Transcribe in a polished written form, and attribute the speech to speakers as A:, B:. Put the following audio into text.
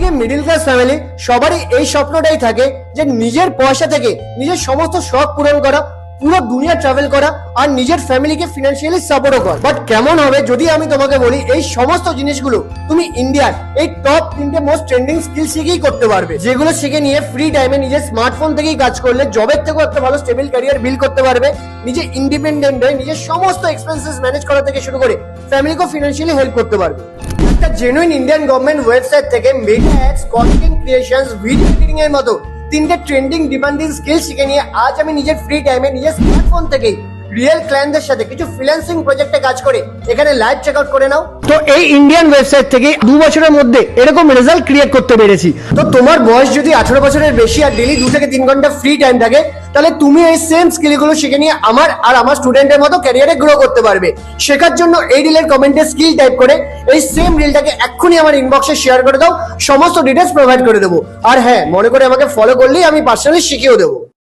A: প্রতিটি middle class family সবারই এই স্বপ্নটাই থাকে যে নিজের পয়সা থেকে নিজের সমস্ত শখ পূরণ করা, পুরো দুনিয়া ট্রাভেল করা আর নিজের ফ্যামিলিকে ফিনান্সিয়ালি সাপোর্টও করা। বাট কেমন হবে যদি আমি তোমাকে বলি এই সমস্ত জিনিসগুলো তুমি ইন্ডিয়ার এই টপ 3টে মোস্ট ট্রেন্ডিং স্কিল শিখেই করতে পারবে, যেগুলো শিখে নিয়ে ফ্রি টাইমে নিজের স্মার্টফোন থেকেই কাজ করলে জবের থেকেও একটা ভালো স্টেবল ক্যারিয়ার বিল্ড করতে পারবে, নিজে ইন্ডিপেন্ডেন্ট হয়ে নিজের সমস্ত এক্সপেন্সেস ম্যানেজ করা থেকে শুরু করে ফ্যামিলিকেও ফিনান্সিয়ালি হেল্প করতে পারবে। একটা জেনুইন ইন্ডিয়ান গভর্নমেন্ট ওয়েবসাইট থেকে mega ads, content creations, video editing এর মতো 3টে ট্রেন্ডিং ডিমান্ডিং স্কিল শিখে নিয়ে আজ আমি নিজের ফ্রি টাইমে নিজের স্মার্টফোন থেকেই রিয়েল ক্লায়েন্টদের সাথে কিছু ফ্রিল্যান্সিং প্রজেক্টে কাজ করে এখানে লাইভ চেক আউট করে নাও। তো এই ইন্ডিয়ান ওয়েবসাইট থেকে 2 বছরের মধ্যে এরকম রেজাল্ট ক্রিয়েট করতে পেরেছি। তো তোমার বয়স যদি 18 বছরের বেশি আর ডেইলি 2 থেকে 3 ঘন্টা ফ্রি টাইম থাকে, তাহলে তুমি এই সেম স্কিলগুলো শিখে নিয়ে আমার স্টুডেন্টের মতো ক্যারিয়ারে গ্রো করতে পারবে। শেখার জন্য এই রিলের কমেন্টে স্কিল টাইপ করে এই সেম রিলটাকে এক্ষুনি আমার ইনবক্সে শেয়ার করে দাও, সমস্ত ডিটেলস প্রোভাইড করে দেবো। আর হ্যাঁ, মনে করে আমাকে ফলো করলেই আমি পার্সোনালি শিখিয়েও দেবো।